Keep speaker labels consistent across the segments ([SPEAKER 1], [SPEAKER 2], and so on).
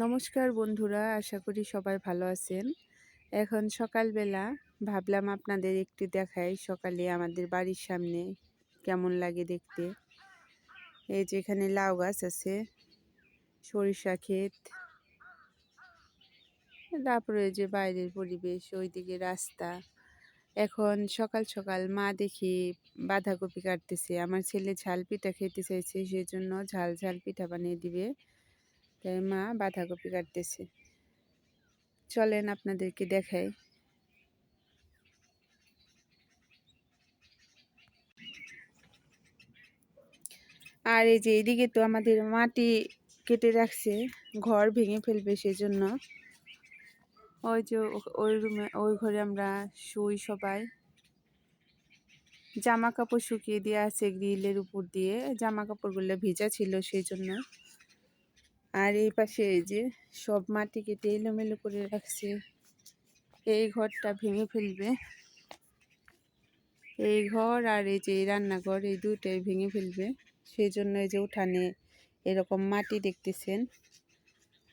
[SPEAKER 1] নমস্কার বন্ধুরা, আশা করি সবাই ভালো আছেন। এখন সকালবেলা ভাবলাম আপনাদের একটু দেখাই সকালে আমাদের বাড়ির সামনে কেমন লাগে দেখতে। এই যে এখানে লাউ গাছ আছে, সরিষা ক্ষেত, তারপরে এই যে বাইরের পরিবেশ, ওইদিকে রাস্তা। এখন সকাল সকাল মা দেখি বাঁধাকপি কাটতেছে। আমার ছেলে ঝাল পিঠা খেতে চাইছে, সেই জন্য ঝাল ঝাল পিঠা বানিয়ে দিবে, তাই মা বাঁধাকপি কাটতেছে। চলেন আপনাদেরকে দেখাই। আর এই যে এদিকে তো আমাদের মাটি কেটে রাখছে, ঘর ভেঙে ফেলবে, সেজন্য ওই যে ওই রুমে, ওই ঘরে আমরা শুই সবাই। জামা কাপড় শুকিয়ে দেওয়া আছে গ্রিলের উপর দিয়ে, জামা কাপড়গুলো ভিজা ছিল সেই জন্য। আর এই পাশে এই যে সব মাটি কেটে এলোমেলো করে রাখছে, এই ঘরটা ভেঙে ফেলবে। এই ঘর আর এই যে রান্নাঘর, এই দুইটাই ভেঙে ফেলবে, সেই জন্য এই যে উঠানে এরকম মাটি দেখতেছেন,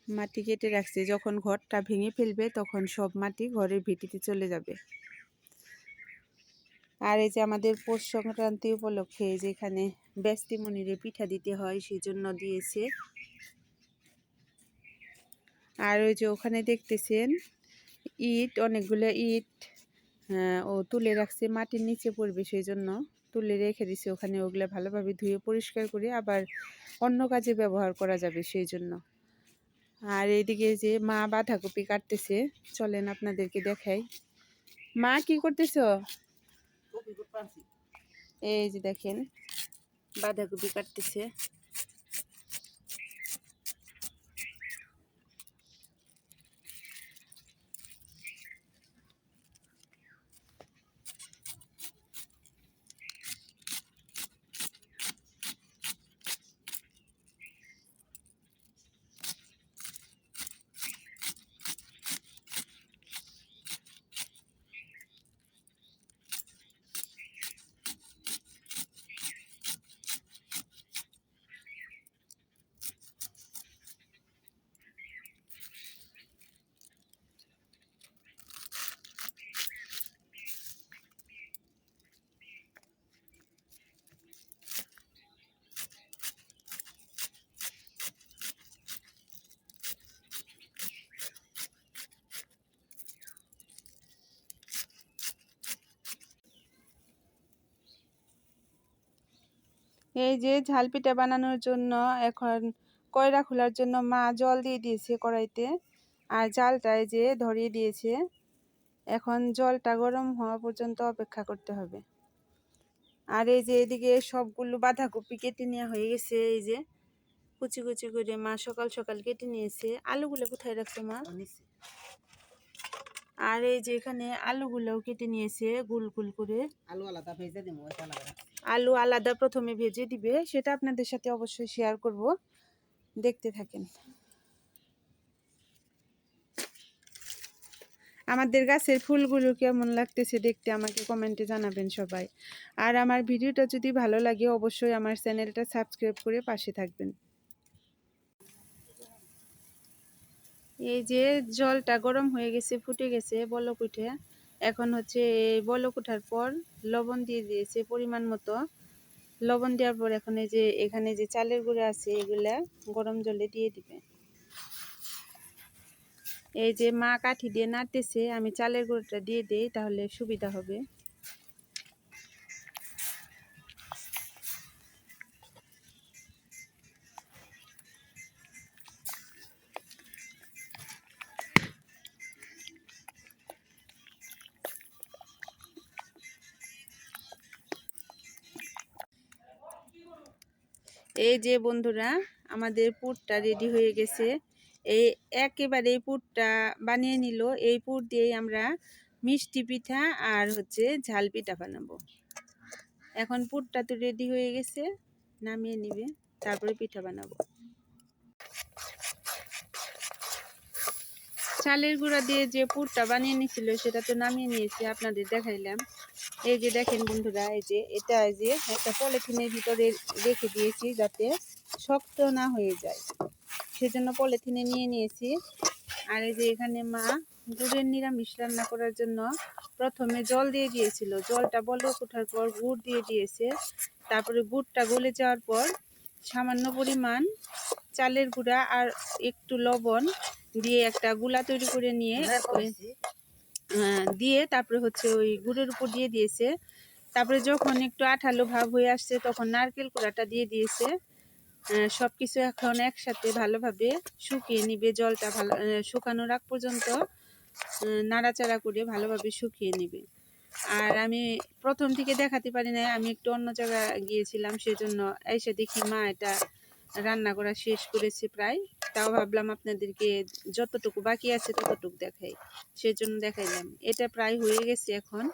[SPEAKER 1] মাটি কেটে রাখছে। যখন ঘরটা ভেঙে ফেলবে তখন সব মাটি ঘরের ভিটিতে চলে যাবে। আর এই যে আমাদের পৌষ সংক্রান্তি উপলক্ষে যেখানে ব্যস্তিমণিরে পিঠা দিতে হয়, সেই জন্য দিয়েছে। আর ওই যে ওখানে দেখতেছেন ইট, অনেকগুলো ইট ও তুলে রাখছে, মাটির নিচে পড়বে সেই জন্য তুলে রেখে দিছে ওখানে। ওগুলো ভালোভাবে ধুয়ে পরিষ্কার করে আবার অন্য কাজে ব্যবহার করা যাবে সেই জন্য। আর এইদিকে যে মা বাঁধাকপি কাটতেছে, চলেন আপনাদেরকে দেখাই। মা কি করতেছো? এই যে দেখেন বাঁধাকপি কাটতেছে। এই যে ঝাল পিঠা বানানোর জন্য এখন কয়রা খোলার জন্য মা জল দিয়ে দিয়েছে কড়াইতে, আর জালটা এই যে ধরিয়ে দিয়েছে। এখন জলটা গরম হওয়া পর্যন্ত অপেক্ষা করতে হবে। আর এই যে এদিকে সবগুলো বাঁধাকপি কেটে নেওয়া হয়ে গেছে, এই যে কুচি কুচি করে মা সকাল সকাল কেটে নিয়েছে। আলুগুলো কোথায় রাখছো মা? আর এই যে এখানে আলুগুলোও কেটে নিয়েছে গোল গোল করে। আলু আলাদা ভেজে দিব, আলু আলাদা প্রথমে ভেজে দিবে, সেটা আপনাদের সাথে অবশ্যই শেয়ার করব, দেখতে থাকেন। আমাদের গাছের ফুলগুলো কেমন লাগতেছে দেখতে আমাকে কমেন্টে জানাবেন সবাই। আর আমার ভিডিওটা যদি ভালো লাগে অবশ্যই আমার চ্যানেলটা সাবস্ক্রাইব করে পাশে থাকবেন। এই যে জলটা গরম হয়ে গেছে, ফুটে গেছে, বলক উঠে। এখন হচ্ছে এই বলক ওঠার পর লবণ দিয়ে দিয়েছে পরিমাণ মতো। লবণ দেওয়ার পর এখন এই যে এখানে যে চালের গুঁড়া আছে এগুলা গরম জলে দিয়ে দিবে। এই যে মা কাঠি দিয়ে নাড়তেছে, আমি চালের গুঁড়োটা দিয়ে দিই তাহলে সুবিধা হবে। এই যে বন্ধুরা আমাদের পুরটা রেডি হয়ে গেছে। এই একেবারে এই পুরটা বানিয়ে নিল, এই পুর দিয়েই আমরা মিষ্টি পিঠা আর হচ্ছে ঝাল পিঠা বানাবো। এখন পুরটা তো রেডি হয়ে গেছে, নামিয়ে নিবে, তারপরে পিঠা বানাবো। চালের গুঁড়া দিয়ে যে পুরটা বানিয়ে নিছিল সেটা তো নামিয়ে নিয়েছি, আপনাদের দেখাইলাম। এই যে দেখেন বন্ধুরা, এই যে এটা এই যে একটা পলিথিনের ভিতরে রেখে দিয়েছি যাতে শক্ত না হয়ে যায়। সেজন্য পলিথিনে নিয়ে নিয়েছি। আর এই যে এখানে মা গুড়ের নিরামিষ রান্না করার জন্য প্রথমে জল দিয়ে দিয়েছিল, জলটা বলক ওঠার পর গুড় দিয়ে দিয়েছে। তারপরে গুড়টা গলে যাওয়ার পর সামান্য পরিমাণ চালের গুঁড়া আর একটু লবণ দিয়ে একটা গুলা তৈরি করে নিয়ে দিয়ে তারপরে হচ্ছে ওই গুড়ের উপর দিয়ে দিয়েছে। তারপরে যখন একটু আঠালো ভাব হয়ে আসছে তখন নারকেল কুড়াটা দিয়ে দিয়েছে। সব কিছু এখন একসাথে ভালোভাবে শুকিয়ে নিবে। জলটা ভালো শুকানোর আগ পর্যন্ত নাড়াচাড়া করে ভালোভাবে শুকিয়ে নিবে। আর আমি প্রথম থেকে দেখাতে পারি না, আমি একটু অন্য জায়গায় গিয়েছিলাম, সেজন্য এসে দেখি মা এটা রান্না করা শেষ করেছে প্রায়। তাও ভাবলাম আপনাদেরকে যতটুকু বাকি আছে ততটুকু দেখাই, সেজন্য দেখাইলাম। এটা প্রায় হয়ে গেছে। এখন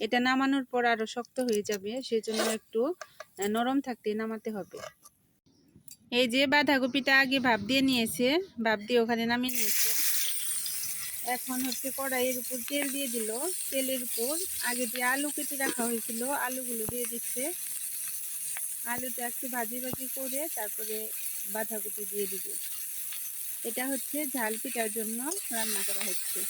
[SPEAKER 1] এটা নামানোর পর আরো শক্ত হয়ে যাবে, সেজন্য একটু নরম থাকতে নামাতে হবে। এই যে বাঁধাকপিটা আগে ভাপ দিয়ে নিয়েছে, ভাপ দিয়ে ওখানে নামিয়ে নিয়েছে। এখন হচ্ছে কড়াইয়ের উপর তেল দিয়ে দিল। তেলের উপর আগে যে আলু কেটে রাখা হয়েছিল আলুগুলো দিয়ে দিচ্ছে। আলুটা একটু ভাজি ভাজি করে তারপরে বাঁধাকপি দিয়ে দিবে। এটা হচ্ছে ঝাল পিঠার জন্য রান্না করা হচ্ছে।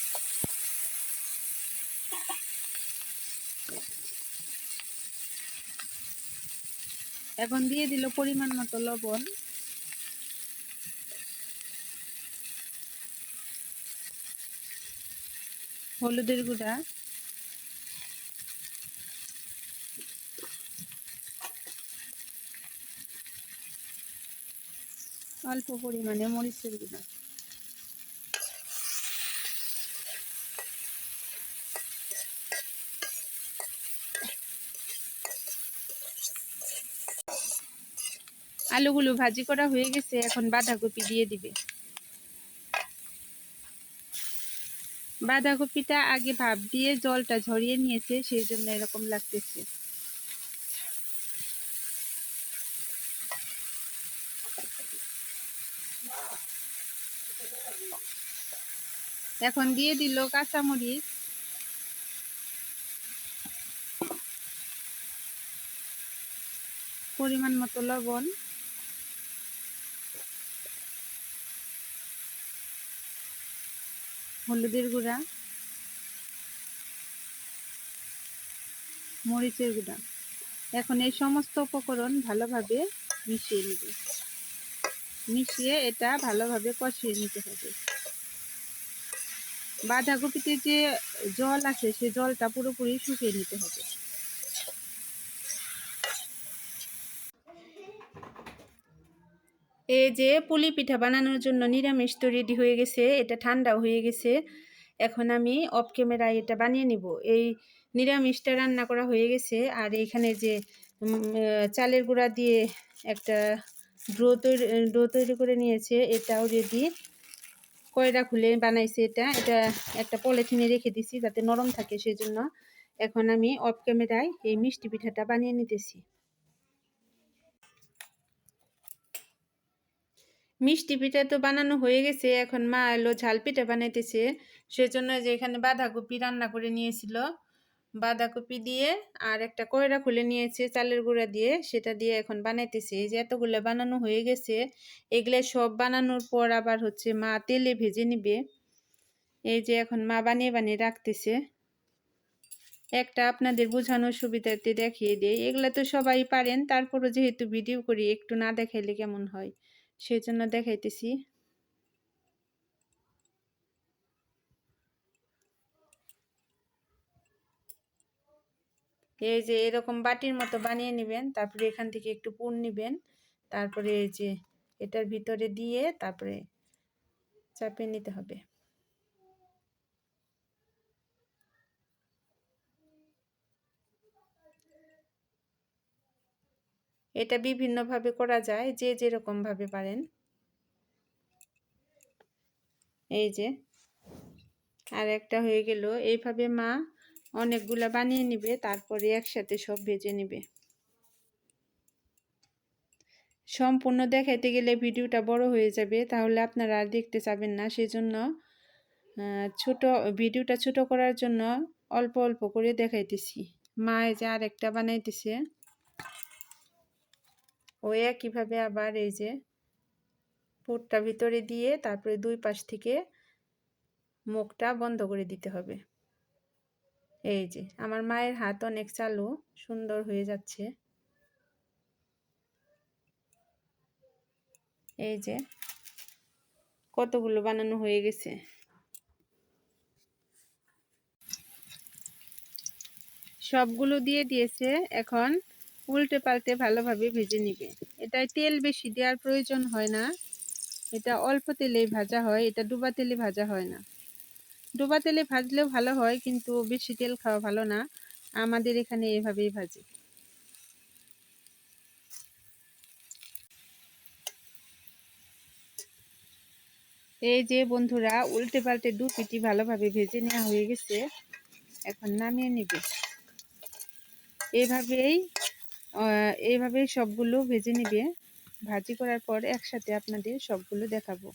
[SPEAKER 1] এখন দিয়ে দিল পরিমাণ মতো লবণ, হলুদের গুঁড়া, অল্প পরিমাণে মরিচের গুঁড়া। আলুগুলো ভাজি করা হয়ে গেছে, এখন বাঁধাকপি দিয়ে দিবে। বাঁধাকপিটা আগে ভাপ দিয়ে জলটা ঝরিয়ে নিয়েছে, সেই জন্য এরকম লাগতেছে। এখন দিয়ে দিল কাঁচামরিচ, পরিমাণ মতো লবণ, হলুদের গুঁড়া, মরিচের গুঁড়া। এখন এই সমস্ত উপকরণ ভালোভাবে মিশিয়ে নেবে। মিশিয়ে এটা ভালোভাবে কষিয়ে নিতে হবে। বাঁধাকপিতে যে জল আছে সে জলটা পুরোপুরি শুকিয়ে নিতে হবে। এই যে পুলি পিঠা বানানোর জন্য নিরামিষ তো রেডি হয়ে গেছে, এটা ঠান্ডাও হয়ে গেছে। এখন আমি অফ ক্যামেরায় এটা বানিয়ে নিব। এই নিরামিষটা রান্না করা হয়ে গেছে। আর এখানে যে চালের গুঁড়া দিয়ে একটা ডো তৈরি করে নিয়েছে, এটাও রেডি। কয়রা খুলে বানাইছে এটা একটা পলিথিনে রেখে দিছি যাতে নরম থাকে, সেজন্য। এখন আমি অফ ক্যামেরায় এই মিষ্টি পিঠাটা বানিয়ে নিতেছি। মিষ্টি পিঠা তো বানানো হয়ে গেছে, এখন মা এলো ঝাল পিঠা বানাইতেছে। সেজন্য যে এখানে বাঁধাকপি রান্না করে নিয়েছিল, বাঁধাকপি দিয়ে আর একটা কয়রা খুলে নিয়েছে চালের গুঁড়া দিয়ে, সেটা দিয়ে এখন বানাইতেছে। এই যে এতগুলো বানানো হয়ে গেছে, এগুলো সব বানানোর পর আবার হচ্ছে মা তেলে ভেজে নিবে। এই যে এখন মা বানিয়ে বানিয়ে রাখতেছে। একটা আপনাদের বোঝানোর সুবিধার্থে দেখিয়ে দেয়। এগুলা তো সবাই পারেন, তারপরও যেহেতু ভিডিও করি একটু না দেখাইলে কেমন হয়, সেজন্য দেখাইতেছি। এই যে এরকম বাটির মতো বানিয়ে নেবেন, তারপরে এখান থেকে একটু পুর নেবেন, তারপরে এই যে এটার ভিতরে দিয়ে তারপরে চাপিয়ে নিতে হবে। এটা বিভিন্নভাবে করা যায়, যে যেরকম ভাবে পারেন। এই যে আর একটা হয়ে গেল। এইভাবে মা অনেকগুলা বানিয়ে নিবে, তারপরে একসাথে সব ভেজে নিবে। সম্পূর্ণ দেখাইতে গেলে ভিডিওটা বড় হয়ে যাবে, তাহলে আপনারা আর দেখতে চাবেন না। সেজন্য ভিডিওটা ছোট করার জন্য অল্প অল্প করে দেখাইতেছি। মা এই যে আরেকটা বানাইতেছে, ওই একইভাবে আবার এই যে পুরটা ভিতরে দিয়ে তারপরে দুই পাশ থেকে মুখটা বন্ধ করে দিতে হবে। এই যে আমার মায়ের হাত অনেক চালু, সুন্দর হয়ে যাচ্ছে। এই যে কতগুলো বানানো হয়ে গেছে। সবগুলো দিয়ে দিয়েছে, এখন উল্টে পাল্টে ভালোভাবে ভেজে নিবে। এটায় তেল বেশি দেওয়ার প্রয়োজন হয় না, এটা অল্প তেলেই ভাজা হয়, এটা ডুবা তেলে ভাজা হয় না। ডুবা তেলে ভাজলেও ভালো হয়, কিন্তু বেশি তেল খাওয়া ভালো না। আমাদের এখানে এভাবেই ভাজি। এই যে বন্ধুরা, উল্টে পাল্টে দু পিটি ভালোভাবে ভেজে নেওয়া হয়ে গেছে, এখন নামিয়ে নিবে। এইভাবেই সবগুলো ভেজে নিবে। ভাজি করার পর একসাথে আপনাদের সবগুলো দেখাবো।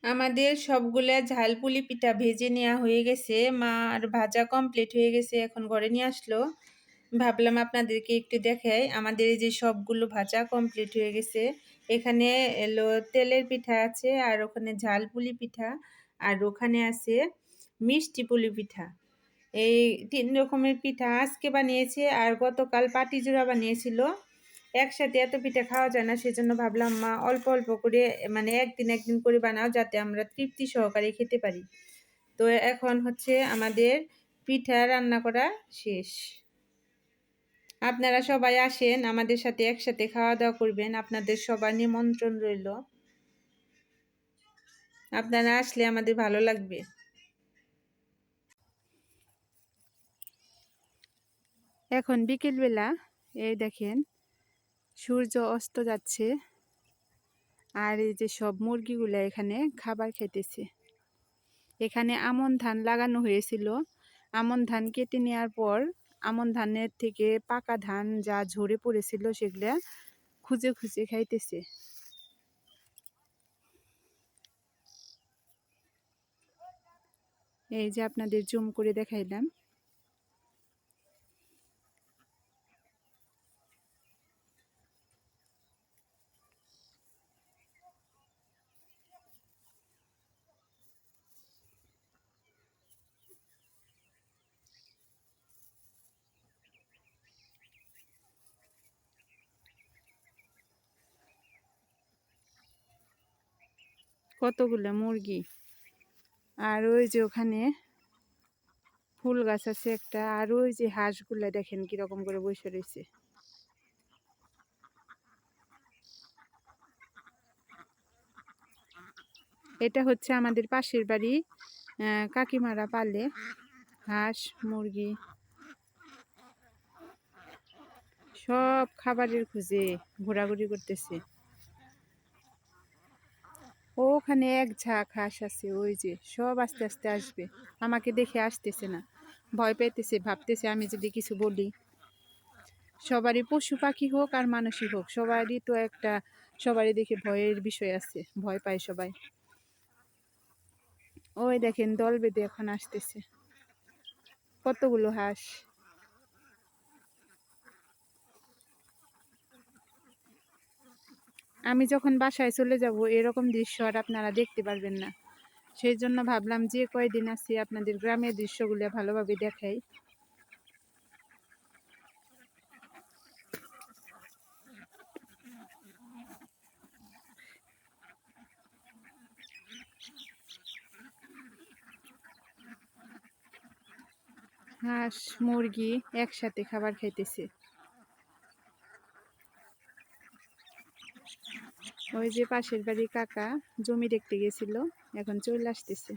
[SPEAKER 1] আমাদের সবগুলা ঝালপুলি পিঠা ভেজে নেওয়া হয়ে গেছে, মার ভাজা কমপ্লিট হয়ে গেছে, এখন ঘরে নিয়ে আসলো। ভাবলাম আপনাদেরকে একটু দেখাই। আমাদের এই যে সবগুলো ভাজা কমপ্লিট হয়ে গেছে। এখানে এলো তেলের পিঠা আছে, আর ওখানে ঝালপুলি পিঠা, আর ওখানে আছে মিষ্টি পুলি পিঠা। এই 3 রকমের পিঠা আজকে বানিয়েছে, আর গতকাল পাটিজোড়া বানিয়েছিল। একসাথে এত পিঠা খাওয়া যায় না, সেজন্য ভাবলাম মা অল্প অল্প করে, মানে একদিন করে বানাও, যাতে আমরা তৃপ্তি সহকারে খেতে পারি। তো এখন হচ্ছে আমাদের পিঠা রান্না করা শেষ। আপনারা সবাই আসেন, আমাদের সাথে একসাথে খাওয়া দাওয়া করবেন। আপনাদের সবার নিমন্ত্রণ রইল। আপনারা আসলে আমাদের ভালো লাগবে। এখন বিকেলবেলা, এই দেখেন সূর্য অস্ত যাচ্ছে, আর এই যে সব মুরগিগুলা এখানে খাবার খেতেছে। এখানে আমন ধান লাগানো হয়েছিল, আমন ধান কেটে নেওয়ার পর আমন ধানের থেকে পাকা ধান যা ঝরে পড়েছিল সেগুলা খুঁজে খুঁজে খাইতেছে। এই যে আপনাদের জুম করে দেখাইলাম। কতগুলো মুরগি, আর ওই যে ওখানে ফুল গাছ আছে একটা, আর ওই যে হাঁসগুলা দেখেন কিরকম করে বসে রয়েছে। এটা হচ্ছে আমাদের পাশের বাড়ি, কাকিমারা পালে হাঁস মুরগি, সব খাবারের খুঁজে ঘোরাঘুরি করতেছে। ওখানে এক ঝাঁক হাঁস আছে, ওই যে সব আস্তে আস্তে আসবে। আমাকে দেখে আসতেছে না, ভয় পেতেছে, ভাবতেছে আমি যদি কিছু বলি। সবারই পশু পাখি হোক আর মানুষই হোক, সবারই তো একটা, সবারই দেখে ভয়ের বিষয় আছে, ভয় পায় সবাই। ওই দেখেন দল বেঁধে এখন আসতেছে কতগুলো হাঁস। আমি যখন বাসায় চলে যাব এরকম দৃশ্য আর আপনারা দেখতে পারবেন না, সেই জন্য ভাবলাম যে কয়দিন আছি আপনাদের গ্রামের দৃশ্যগুলো ভালোভাবে দেখাই। হাঁস মুরগি একসাথে খাবার খাইতেছে। ওই যে পাশের বাড়ি কাকা জমি দেখতে গেছিল, এখন চলে আসতেছে।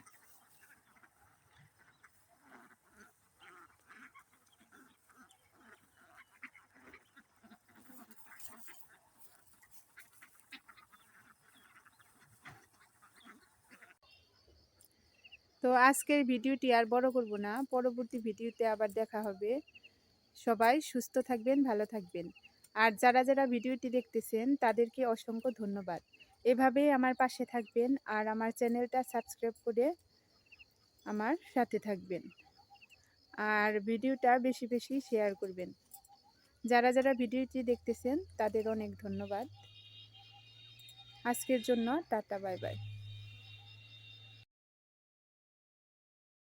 [SPEAKER 1] তো আজকের ভিডিওটি আর বড় করব না, পরবর্তী ভিডিওতে আবার দেখা হবে। সবাই সুস্থ থাকবেন, ভালো থাকবেন। আর যারা যারা ভিডিওটি দেখতেছেন তাদেরকে অসংখ্য ধন্যবাদ। এভাবেই আমার পাশে থাকবেন, আর আমার চ্যানেলটা সাবস্ক্রাইব করে আমার সাথে থাকবেন। আর ভিডিওটা বেশি বেশি শেয়ার করবেন। যারা যারা ভিডিওটি দেখতেছেন তাদের অনেক ধন্যবাদ। আজকের জন্য টাটা, বাই বাই।